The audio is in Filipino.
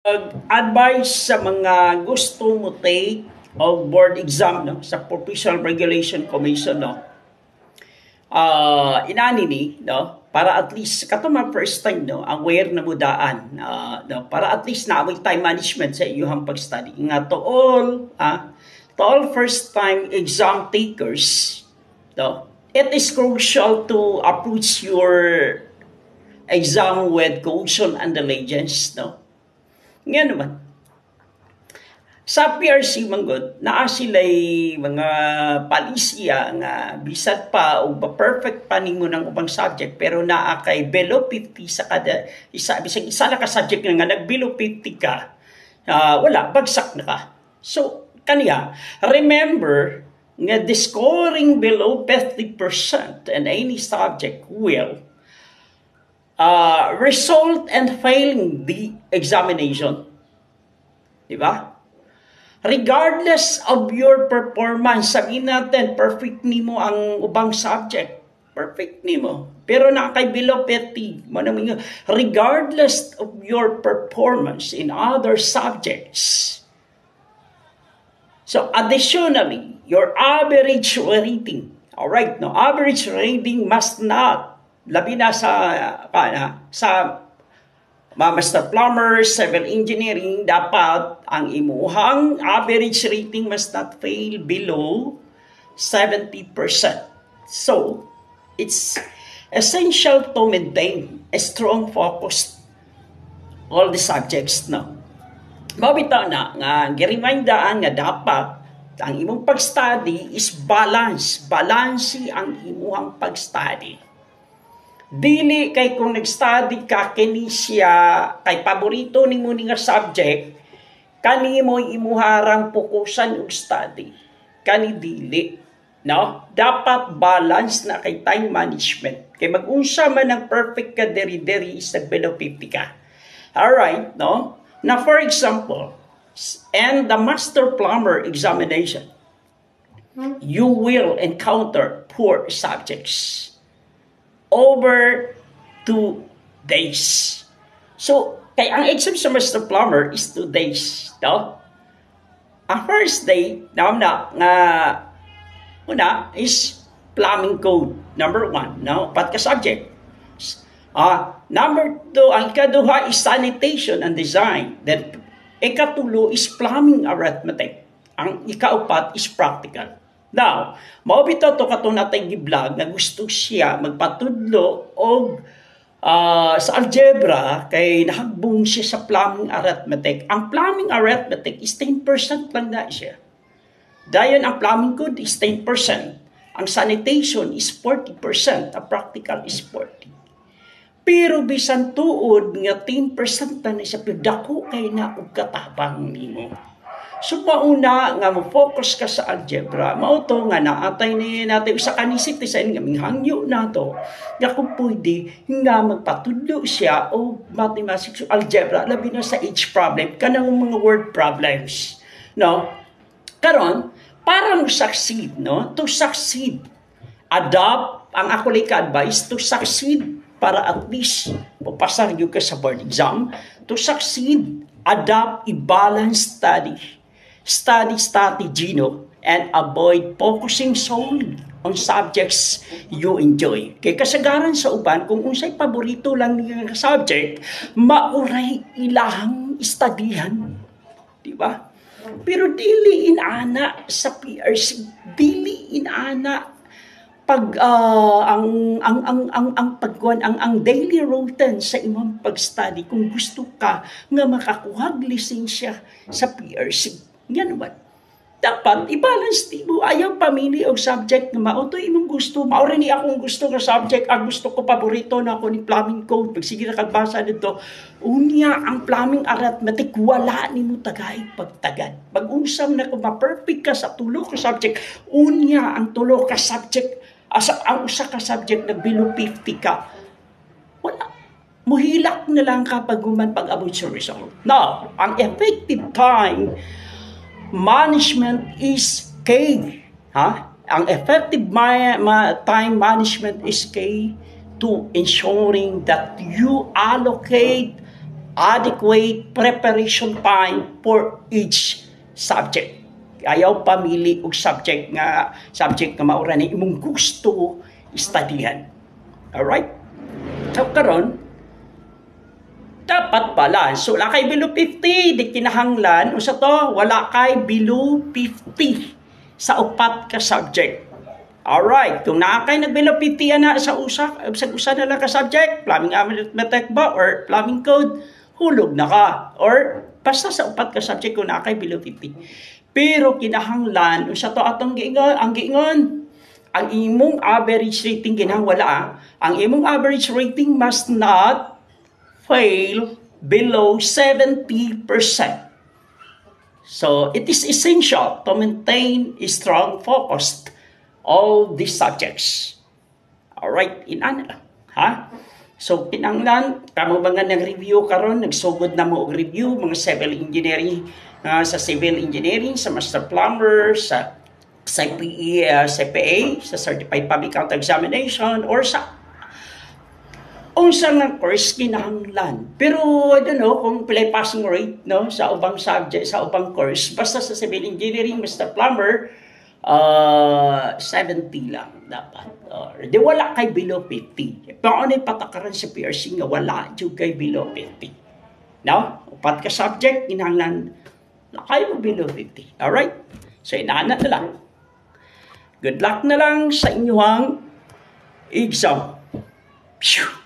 Advice sa mga gusto mo take o board exam no sa Professional Regulation Commission no. Inani ni no para at least katuma first time no aware na mo daan no, para at least na may time management sa iyong pag-study nga to all first time exam takers no, it is crucial to approach your exam with caution and diligence no. Nga naman, sa PRC manggod, naa sila'y mga palisya nga bisat pa o perfect pa ninyo ng ubang subject pero naa kay below 50 sa kada bisag isa na ka subject nga nag below 50 ka, wala, bagsak na ka. So, kaniya, remember nga the scoring below 50% in any subject will result and failing the examination. Diba? Regardless of your performance, sabihin natin, perfect nimo ang ubang subject. Perfect nimo. Pero nakakay below 50. Regardless of your performance in other subjects. So, additionally, your average rating. Alright, no? Average rating must not labi na sa master plumber, civil engineering, dapat ang imuhang average rating must not fail below 70%. So, it's essential to maintain a strong focus all the subjects no. Mabitaw na nga giremindaan nga dapat ang imong pag-study is balance ang imuhang pag-study. Dili kay kung nag-study ka kini siya kay paborito nimo nga subject kanimo imuharang fokusan og study kani dili no, dapat balance na kay time management kay mag-unsa man ang perfect ka deri is below 50 ka. All right, no, na for example and the master plumber examination you will encounter 4 subjects over 2 days. So, kay ang exam sa master plumber is 2 days, no? Ang first day, una is plumbing code, number 1, no? Pat ka subject. Number 2, ang ikaduha is sanitation and design. Then, ikatulo is plumbing arithmetic. Ang ikaupat is practical. Now, maubito to katong natay gi-vlog na gusto siya magpatudlo og sa algebra kay nahagbong siya sa plumbing arithmetic. Ang plumbing arithmetic is 10% lang na siya. Dayon ang plumbing code is 10%. Ang sanitation is 40%. Ang practical is 40%. Pero bisan tuod nga 10% na siya, pero dako kay na og katabang nimo. So, mauna nga mo-focus ka sa algebra, mauto nga naatay natin sa kanisip sa nga minghangyo na to, nga kung pwede nga magpatudlo siya o mathematics algebra, labi na sa each problem, kanang mga word problems. No? Karon, para mo succeed, no? To succeed, adopt, ang ako like advice, to succeed, para at least papasar yung ka sa board exam, to succeed, adopt a balanced study strategy, no? And avoid focusing solely on subjects you enjoy. Kay kasagaran sa uban, kung unsay paborito lang niya subject, mauray ilahang studyhan. Diba? Pero dili inana sa PRC, dili inana pag ang daily routine sa imong pag-study kung gusto ka nga makakuha lisensya sa PRC. Yan naman. Dapat i-balance mo. Ayaw pamili og subject nga mao to imong gusto. Mao rin ni akong gusto nga subject. Ang gusto ko paborito na ako ni plumbing code. Pag sige na kagbasa dito, unya ang plumbing arithmetic wala nimo tagay pagtagad. Pag-unsam na kung ma-perfect ka sa tulo ka subject, unya ang tulo ka subject ang usa ka subject na below 50 ka. Wala. Muhilak na lang kapag pag-abot sa result. Now, ang effective time management is key. Ang effective time management is key to ensuring that you allocate adequate preparation time for each subject. Ayaw pamili og subject nga maura ni imong gusto studyhan. Alright? So karon dapat balance. So wala kay below 50, di kinahanglan usa to, wala kay below 50 sa upat ka subject. Alright, kung naa kay nag-below 50 ana sa usa na lang ka subject, plumbing arithmetic ba or plumbing code, hulog na ka. Or basta sa upat ka subject kung naa kay below 50. Pero kinahanglan usa to atong giingon, ang imong average rating kinahanglan ang imong average rating must not fail below 70%. So, it is essential to maintain a strong focus all these subjects. Alright, inana lang. Ha? So, kinanglan, kamo ba nga nag-review karon, nagsugod na mo og review, mga civil engineering, sa civil engineering, sa master plumber, sa CPA, sa Certified Public Account Examination, or sa unsa nga course kinahanglan. Pero I don't know kung pilay passing rate no sa ubang subject, sa ubang course, basta sa civil engineering, Mr. Plumber, 70 lang dapat. Di wala kay below 50. Paano patakaran sa PRC nga wala jud kay below 50. Now, upat ka subject kinahanglan na kayo below 50. Alright? So inaana na lang. Good luck na lang sa inyong exam. Phew.